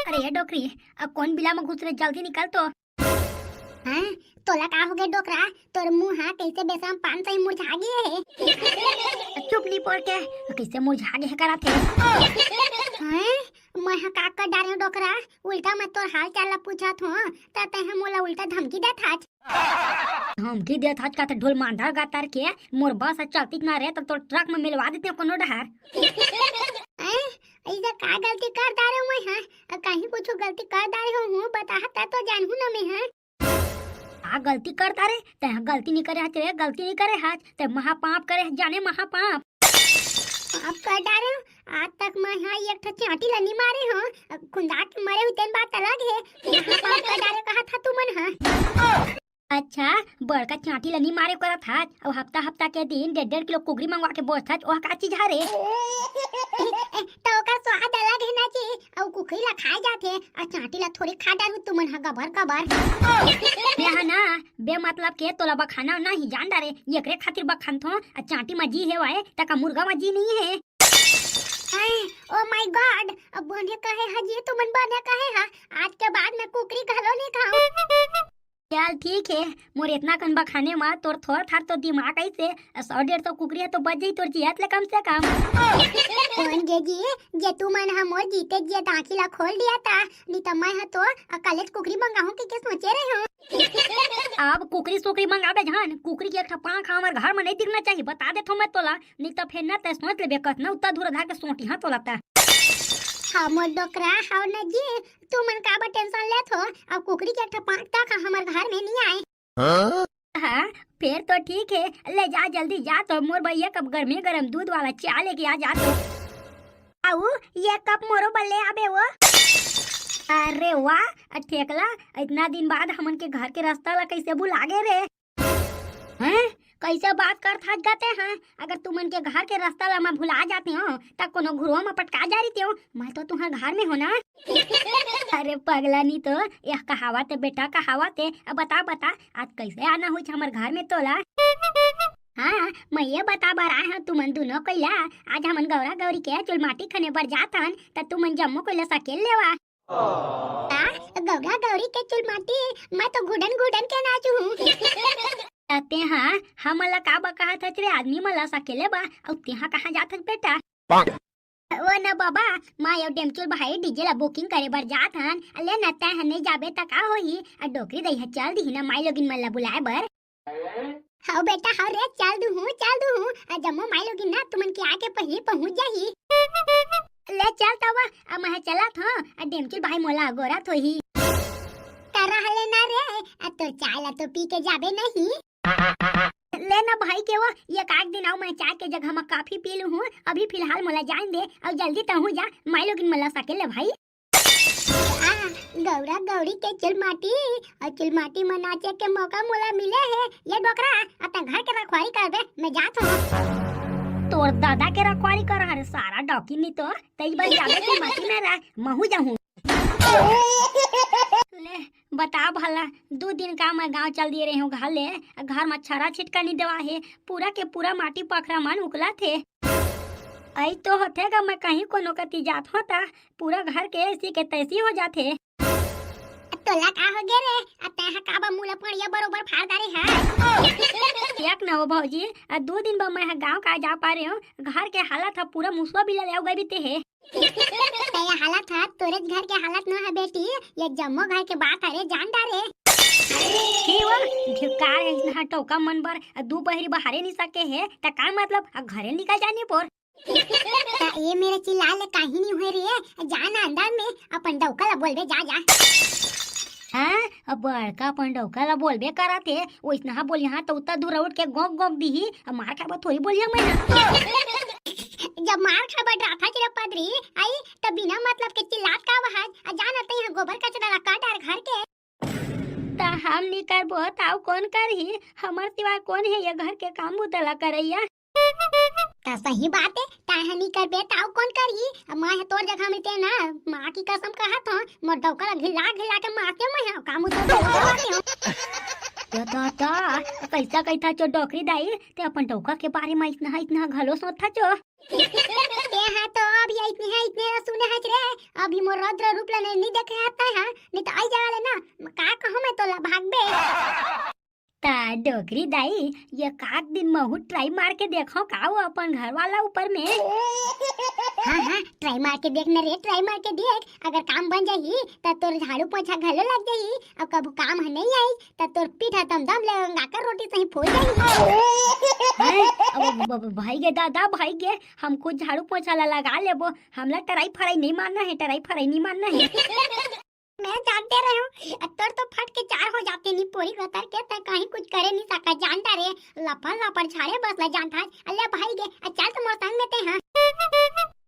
अरे ये डोकरी, अब कौन बिला में घुस रहे, जल्दी निकल तो। हाँ, तोला का हो गए डोकरा? तोर मुंह हा कैसे बेसम पान से मुरझा गए है। चुप नहीं पड़ के, कैसे मुरझा गए करा थे। हाँ, मैं हा का कर डारे डोकरा, उल्टा मैं तोर हाल चाल ला पूछत हूँ, तते हम मोला उल्टा धमकी देत हाच। धमकी देत हाच का तो ढोल मांडा गातार के मोर बस चलती ना रहे तो ट्रक में मिलवा देते कोनो डहर। ऐसा का गलती कर डारे मैं हां? कहीं कुछ गलती कर डारे हूँ बता ता तो जानहू ना मैं हां। आ गलती करता रे, ते गलती नहीं करे हाथ रे, गलती नहीं करे हाथ, ते महापाप करे जाने महापाप। आप कर डारे हो? आज तक मैं हाँ एक ठो चाटी लनी मारे हो, खुंदा के मरे हुए तेन बात अलग है। महापाप कर डारे कहा था तू मन हां। अच्छा, बड़का चाटी लनी मारे करा था और हफ्ता हफ्ता के दिन 1.5 किलो कुगरी मंगवा के बोझ था, ओह का चीज हरे। तो का स्वाद अलग है ना जी, और कुकरी ला खाए जाथे, आ चाटी ला थोड़ी खा डारू तू मन हा गबर गबर। यहाँ ना बे मतलब के तोला बखाना नहीं जान डारे, एकरे खातिर बखान थो, आ चाटी में जी है वाए, तका मुर्गा में जी नहीं है। ओ माय गॉड, अब बने कहे हजी तू मन बने कहे हा, आज के बाद मैं कुकरी घलो नहीं खाऊं। चल ठीक है, मोर इतना कन बखाने में तोर थोर थार तो दिमाग ऐसे 100-150 कुकरी है तो बच जाई तोर जियत ले कम से कम। कौन जी जे तू मन हा मोर जीते जे ताकी ला खोल दिया था, नहीं तो मैं हा तो कॉलेज कुकरी मंगाऊं के सोचे रहे हो। अब कुकरी सुकरी मंगाबे जान, कुकरी के एक पांख हमर घर में नहीं दिखना चाहिए, बता दे थो मैं तोला, नहीं तो फिर ना ते सोच लेबे कतना उतना दूर धार के सोटी हां तोला ता। हाँ मोर डोकरा हाउ ना जी, तू मन का बा टेंशन लेत हो, अब कुकरी के एक पांख तक हमर घर में नहीं आए। हाँ फिर तो ठीक है, ले जा जल्दी जा, तो मोर भैया कब गर्मी गरम दूध वाला चाय लेके आ जा तो। आऊ ये कप मोरो बल्ले आबे वो। अरे वाह ठेकला, इतना दिन बाद हमन के घर के रास्ता ला कैसे भुला गए रे। हैं कैसे बात कर था जाते हैं, अगर तुमन के घर के रास्ता ला मैं भुला जाती हूँ तब कोनो घुरुआ में पटका जा रही थी, मैं तो तुम्हारे घर में हो ना। अरे पगला नहीं तो यह कहावत है बेटा, कहावत है। अब बता बता आज कैसे आना हुई हमारे घर में तोला। हाँ मैं ये बता बर आए हैं तुमन दोनों कोइला, आज हमन गौरा गौरी के चुल माटी खने बर जातन त तुमन जम्मो कोइला सकेल लेवा। गौरा गौरी के चुल माटी मैं तो घुड़न घुड़न के नाचू हूँ। ते हाँ हम ला का बका था रे आदमी मला सकेले बा, और तेहा कहाँ जात बेटा। वो न बाबा माँ यो डेमचुल भाई डीजे ला बुकिंग करे बर जात हन, ले न तै हने जाबे त का होही, आ डोकरी दई ह चल दी ना माई लोगिन मन ला बुलाए बर। हाँ बेटा हाँ रे चल दू हूँ, जम्मो माई लोगिन ना तुमन के आके पहले पहुँच जाही। ले चल तब अब मैं चला था, डेमचुल भाई मोला गोरा थोही करा हले ना रे, तो चाय ला तो पी के जाबे नहीं। लेना भाई के वो ये एक दिन आओ, मैं चाय के जगह में काफी पी लूं हूँ, अभी फिलहाल मोला जान दे और जल्दी तहु जा, माई लोगिन मला सकेले भाई। गौरा गौरी के चिलमाटी और चिलमाटी में नाचे के मौका मोला मिले है, ये डोकरा अपना घर के रखवाली कर दे, मैं जात हूँ। तोर दादा के रखवाली कर हर सारा डॉकी नहीं तो तई बस जाबे के माटी में रह महू जाऊं। ले बता भला 2 दिन का मैं गांव चल दिए रही हूँ, घर में छरा छिटका नहीं देवा है, पूरा के पूरा माटी पखरा मन उकला थे। आई तो होते का मैं कहीं कोनो कती जात होता, पूरा घर के ऐसी के तैसी हो जाते। तोला का हो गे रे, अतः का बा मुला पड़िया बरोबर फाड़ डारे है। एक न हो भौजी, 2 दिन बा मैं गांव का जा पा रही हूँ, घर के हालत है पूरा मुसवा बिला ले गए बीते है। तेरा हालत है तोरे घर के हालत न है बेटी, ये जम्मो घर के बात है रे जान डारे। धिक्कार है इतना टोका मन बर 2 बहरी बहारे नहीं सके है, त का मतलब घरे निकल जाने पर। ये मेरे चिल्ला ले काहे नहीं हुए रे, जान अंदर में अपन डौका ला बोलबे जा जा। हाँ अब बड़का अपन डौका ला बोलबे करा थे, ओइसना बोल यहाँ तो उतना दूर उठ के गोग गोग दी मार खाबा थोड़ी बोलिया मैं। जब मार खाबा ड्राफा चिरा पदरी आई तब बिना मतलब के चिल्लात का आवाज जान आते हैं गोबर कचरा ला काट और घर के। ता हम नहीं करबो ताऊ कौन करही, हमर सिवा कौन है ये घर के काम उतला करैया। सही बात है, ताहा नहीं कर बे ताऊ कौन करही, मैं तोर जगह में ते ना माँ की कसम कहत हूँ, मोर डौका ला घिला घिला के मारते मैं काम उतर। ता कैसा कैसा चो डोकरी दाई ते अपन टोका के बारे में इतना घलो सोचा चो। ते हाँ तो अभी इतने सुने हच रे। अभी मोर रौद्र रूप ले नहीं देखे आता है नहीं तो आई जाले ना का कहूं मैं तो भाग बे। ता डोकरी दाई ये काक दिन महू ट्राई मार के देखो का वो अपन घर वाला ऊपर में। हाँ ट्राई मार के देखना रे, ट्राई मार के देख। अगर काम बन जाही तो तोर झाड़ू पोछा घलो लग जाही। अब कब काम नहीं आई तो तोर पीठा दम लगा कर रोटी सही फूल जाही। अब भाई गे दादा भाई गे हम कुछ झाड़ू पोछा लगा लेबो, हमला टराई फराई नहीं मारना है, टराई फराई नहीं मारना है। मैं जानते रहे हूँ तोर तो फट के चार हो जाते नहीं पूरी कतर के तय कहीं कुछ करे नहीं सका। जानता रे लपड़ झाड़े बस ला जानता है। अल्लाह भाई गे चल तो मोर संग में ते हां।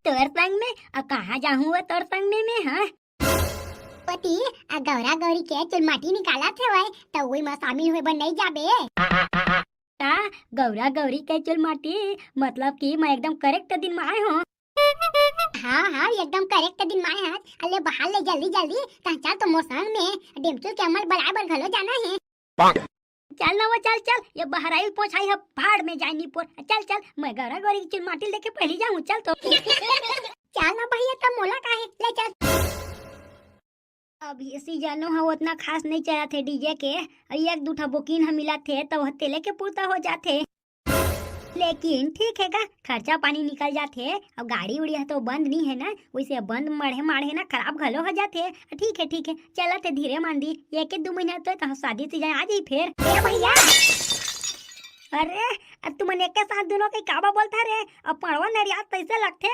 तोर संग में कहाँ जाऊँ वो तोर संग में मैं हाँ। पति गौरा गौरी के चल माटी निकाला थे वही तो वही में शामिल हुए बन नहीं जाबे। ता गौरा गौरी के चल माटी मतलब कि मैं एकदम करेक्ट दिन में आए हूँ। हाँ एकदम करेक्ट दिन माए हाथ। अल्ले बहाल ले जल्दी चल तो मोर संग में डेमचू के अमल बराबर घलो जाना है। चल ना वो चल ये बहराई पोछाई है पहाड़ में जाए नीपुर। चल मैं गौरा गौरी की माटी लेके पहली जाऊँ। चल तो चल ना भैया तब मोला काहे ले चल। अब ये सीजनो है उतना खास नहीं चला थे डीजे के, एक दूठा बुकिंग हम मिला थे तो वह तेले के पूर्ता हो जाते। लेकिन ठीक है का खर्चा पानी निकल जाते। अब गाड़ी उड़ी है तो बंद नहीं है ना, वैसे बंद माढ़े ना खराब घलो हो जाते। ठीक है चला थे धीरे मांदी 1-2 महीना तो शादी सीजन आ जाई फिर। भैया अरे अब तुमने एक के साथ दोनों के काबा बोलता रे। अब पढ़वा नरियात कैसे लगते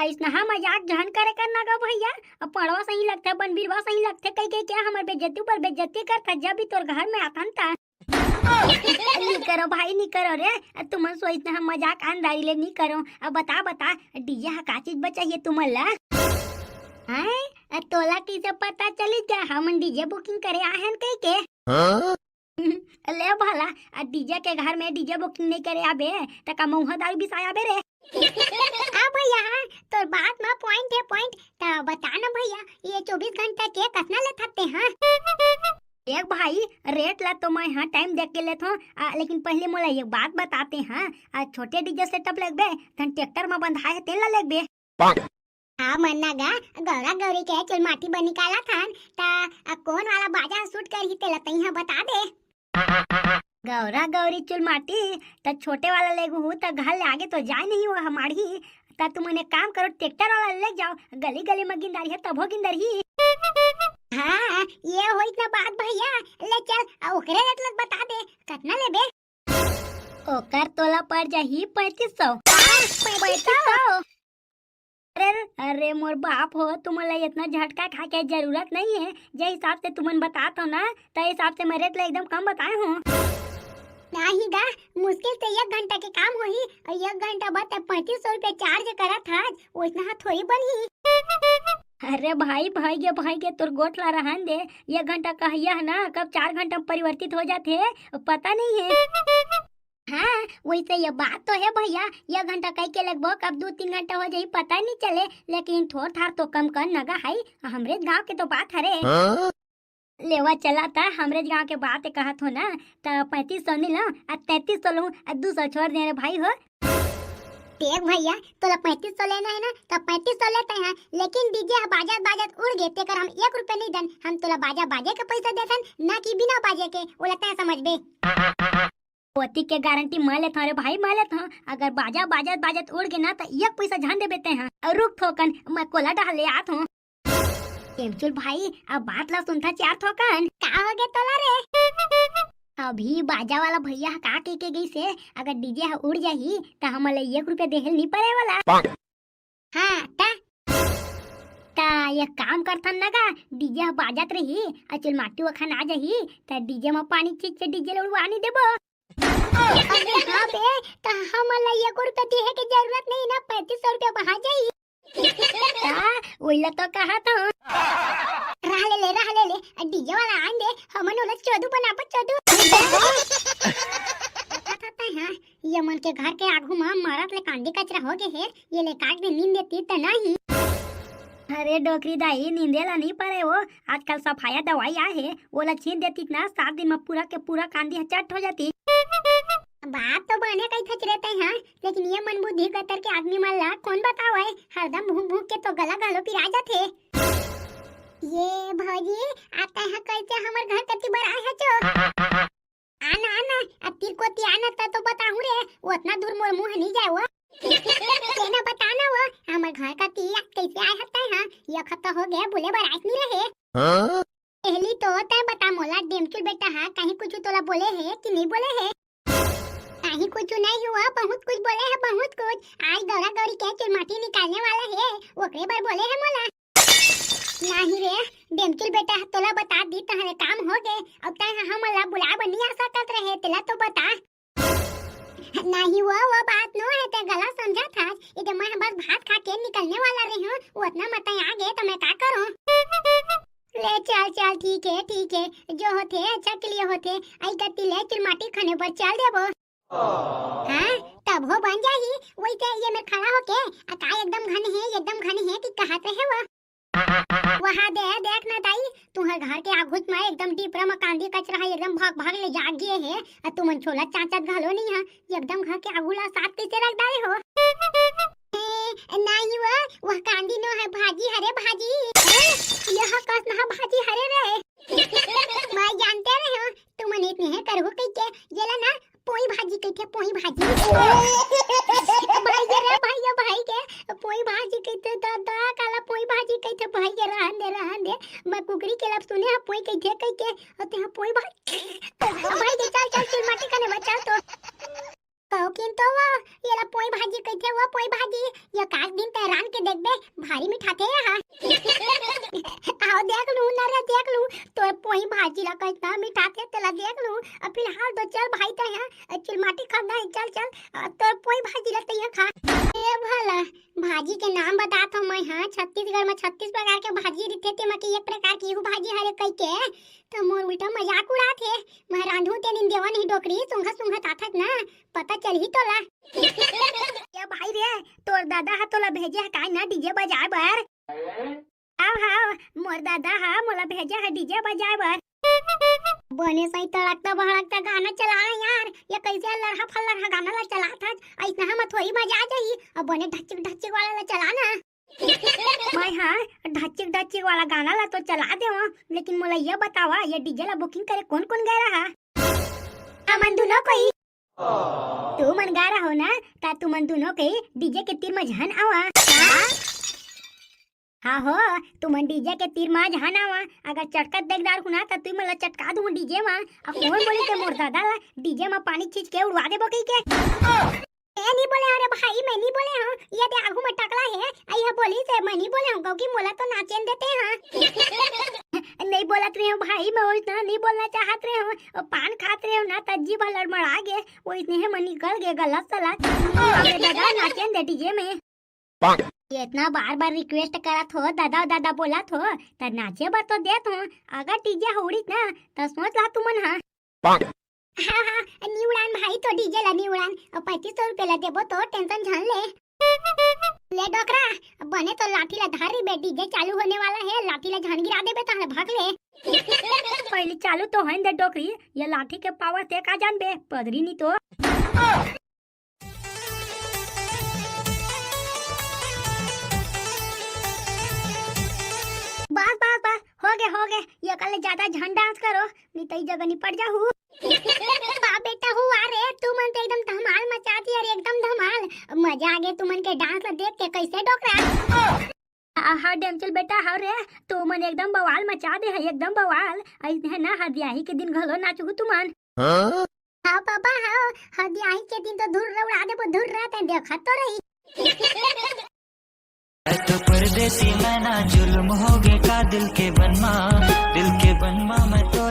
ऐसा मजाक जहन करे करना गा भैया। अब पढ़वा सही लगते बनबीरवा सही लगते कई क्या हमारे बेइज्जती पर बेइज्जती करता जब भी तोर घर में आता था। नहीं करो भाई नहीं करो रे, तुम सोचते हम मजाक आनदारी ले नहीं करो। अब बता डीजे का चीज बचाइए तुमला हैं तोला किसे पता चली क्या हम डीजे बुकिंग करे आहन कई के। ले भला डीजे के घर में डीजे बुकिंग नहीं करे आबे त का मुंह दारू बिसाया बे रे। आ भैया तोर बात में पॉइंट है पॉइंट तो बता ना भैया ये 24 घंटा के कितना ले थकते हैं। एक भाई रेट ला तो मैं हाँ टाइम देख के लेता हूँ, लेकिन पहले मोला एक बात बताते हैं। छोटे डीजे सेटअप लगबे तन ट्रैक्टर में बंधाए है तेल लगबे। हाँ मन्ना गा गौरा गौरी के चल माटी बन निकाला था ता कौन वाला बाजा शूट कर ही तेला तई बता दे। गौरा गौरी चुल माटी त छोटे वाला लेगू हूँ तो घर ले आगे तो जाए नहीं हुआ हमारी। ता तुम एक काम करो ट्रैक्टर वाला ले जाओ, गली गली में गिंदारी है तब हो गिंदारी। हाँ ये होई ना बात भैया ले चल ओकरे रेट लग बता दे कितना लेबे। ओकर तोला पड़ जाही 3500। अरे मोर बाप हो तुमला इतना झटका खा के जरूरत नहीं है। जे हिसाब से तुमन बतात हो ना तो हिसाब से मैं रेट एकदम कम बताए हूँ। नहीं गा मुश्किल से 1 घंटा के काम होही और 1 घंटा बाद 3500 रुपए चार्ज करा था उतना थोड़ी बनी। अरे भाई गे तोर गोटला रहन दे 1 घंटा कहिया है ना कब 4 घंटा में परिवर्तित हो जाते पता नहीं है। हाँ वैसे ये बात तो है भैया 1 घंटा कह के लगभग कब 2-3 घंटा हो जाये पता नहीं चले, लेकिन थोड़ थार तो कम कर नगा है। हमरे गांव के तो बात हरे लेवा चला था हमरे गांव के बात कहत हो ना तो 3500 नहीं लो 3300 लो 200 छोड़ दे रे भाई हो। देख भैया तोला 3500 लेना है ना तो 3500 लेते हैं, लेकिन डीजे बाजत उड़ गए तेकर हम 1 रुपया नहीं दन। हम तोला बाजे के पैसा देथन ना कि बिना बाजे के वो लगता है समझ बे। पोती के गारंटी मैं लेता हूँ रे भाई मैं लेता हूँ। अगर बाजत उड़ गए ना तो 1 पैसा जान दे बेते हैं। और रुक थोकन मैं कोला डाल ले आत हूँ। केमचुल भाई अब बात ला सुनता 4 थोकन का हो गए तोला रे। अभी बाजा वाला भैया का के गई से अगर डीजे उड़ जाही तो हमला 1 रुपया देहल नहीं पड़े वाला। हाँ ता ये काम करथन ना का डीजे बाजत रही अचल माटी वखन आ जाही तो डीजे में पानी छींच के डीजे उड़वा नहीं देबो। अरे हाँ बे तो हमला 1 रुपया देहे के जरूरत नहीं ना 3500 रुपया बहा जाई। वहीला तो कहा था रह ले डीजे वाला आन दे हमन ओला चोदू बनापत चोदू। हाँ ये मन के घर के आगू में मारत ले कांडी कचरा हो गए है ये ले काट दे नींद देती त नहीं। अरे डोकरी दाई नींदेला नहीं पड़े वो आजकल सफाया दवाई आहे ओला छीन देती ना 7 दिन में पूरा के पूरा कांदी चट हो जाती। बात तो बने कई खच रहते हैं, लेकिन ये मन बुद्धि कतर के आदमी मन ला कौन बताओ है, हरदम भूख भूख के तो गला गालो पिरा जाते। ये भौजी आता है कैसे हमर घर कति बार आए है चो आना आना अब तीर को ती आना तो बताऊं रे, वो इतना दूर मोर मुंह नहीं जाए वो केना बताना वो हमर घर का ती कैसे आए हता है। ये खत्ता हो गया बोले बार आइस नहीं रहे पहली तो तय बता मोला डेमचुल बेटा है कहीं कुछ तोला बोले है कि नहीं बोले है। कहीं कुछ नहीं हुआ, बहुत कुछ बोले है बहुत कुछ। आज गौरा गौरी के चिलमाटी निकालने वाला है ओकरे बार बोले है मोला। नहीं रे डेमचुल बेटा तोला बता दी तहरे काम हो गए, अब तय हमला बुला बनी आ सकत रहे तेला तो बता। नहीं हुआ वो बात नो है ते गला समझा था, इधर मैं बस भात खा के निकलने वाला रही हूँ, वो इतना मत आ गए तो मैं क्या करूँ। ले चल चल ठीक है जो होते अच्छा के लिए होते आई गति ले चिलमाटी खाने पर चल देबो। हाँ तब हो बन जाही वही ये में खड़ा होके अका एकदम घन है कि कहते है वो वहाँ देख ना ताई तुम्हारे घर के आगुत में एकदम डीपरा में कांदी कचरा है एकदम भाग भाग ले जा गए है और तुम छोला चाचत घालो नहीं है एकदम घर के आगुला साथ कैसे रख डाले हो। नहीं वह कांदी नो है भाजी हरे भाजी यह कस ना भाजी हरे रहे मैं जानते रहे हो तुम इतने है करहु कैके जेला ना पोई भाजी कहते पोई भाजी भाई के पोई भाजी कहते दादा काला पोई भाजी कहते भाई के रहन दे मैं कुकरी के लब सुने है पोई कहते होते हैं पोई भाई के चल चिलमाटी कने बचा तो कहो किन तो वो ये ला पोई भाजी कहते वो पोई भाजी ये काक दिन तहरान के देखबे भारी मिठाते है आओ देख लूं ना रे देख लूं तो पोई भाजी ला कहता मिठाते तेला देख लूं अब फिलहाल तो चल भाई तो है चिलमाटी खाना है चल तो पोई भाजी ला तैयार खा ए भला भाजी के नाम बताता हूं मैं। हां छत्तीसगढ़ में 36 प्रकार के भाजी रहते थे मैं एक प्रकार की भाजी हरे कई के तो मोर उल्टा मजाक उड़ाते मैं रांधू ते दिन देवा नहीं डोकरी सुंघा ताथत ना पता चल ही तोला ये भाई रे तोर दादा हा तोला भेजे है काय ना डीजे बजाए बर हां मोर दादा हा मोला भेजे है डीजे बजाए बर बने सही तड़कता भड़कता गाना चला यार ये कैसे लड़हा फल्ला गाना ला चला था ऐसा हम थोड़ी मजा आ जाई अब बने ढच्चिक वाला ला चला ना मैं हाँ ढच्चिक वाला गाना ला तो चला दे लेकिन मोला ये बतावा ये डीजे ला बुकिंग करे कौन गए रहा हमन दोनों कोई तू मन गा रहा हो ना ता तू मन दोनों के डीजे के तीर में झन आवा हाँ हो तू मन डीजे के तीर में झन आवा अगर चटकत देखदार हुना ता तू मला चटका दूं डीजे में अब कौन बोले के मोर दादा ला डीजे में पानी खींच के उड़वा देबो कई के मैं नहीं बोले अरे भाई मैं नहीं बोले हूँ ये दे आगू में टकला है आई बोली से मैं नहीं बोले हूँ क्योंकि मोला तो नाचेन देते हैं नहीं बोलत रहे हो भाई मैं उतना नहीं बोलना चाहत रहे हो पान खात रहे हो ना तज्जी भलड़ मड़ा गे वो इतने है मन निकल गए गलत सलत अरे दादा नाचेन दे डीजे में ये इतना बार रिक्वेस्ट करत हो दादा बोलत हो त नाचे बर तो देत हो अगर डीजे होड़ी ना त सोच ला तुमन हां हाँ निउड़ान भाई तो डीजे ला निउड़ान और 3500 रुपए ला देबो तो टेंशन झन ले डोकरा बने तो लाठी ला धारी बे डीजे चालू होने वाला है लाठी ला झन गिरा देबे तो भाग ले पहले चालू तो है दे डोकरी ये लाठी के पावर से का जान बे पदरी नहीं तो बस हो गए ये कल ज्यादा झन डांस करो नहीं तो जगह नहीं पड़ जाहू बेटा हुआ रे तू मन तो एकदम धमाल मचाती अरे एकदम धमाल मजा आ गया तू मन के डांस ला देख के कैसे डोकरा हाँ डेमचल बेटा हाँ रे तू मन एकदम बवाल मचा दे है एकदम बवाल ऐसे ना हदियाही के दिन घलो नाचू तू मन हाँ पापा हाँ हदियाही के दिन तो धुर उड़ा दे धुर रात देखा तो रही तो परदेसी मैं ना जुल्म हो गए का दिल के बनवा मैं तो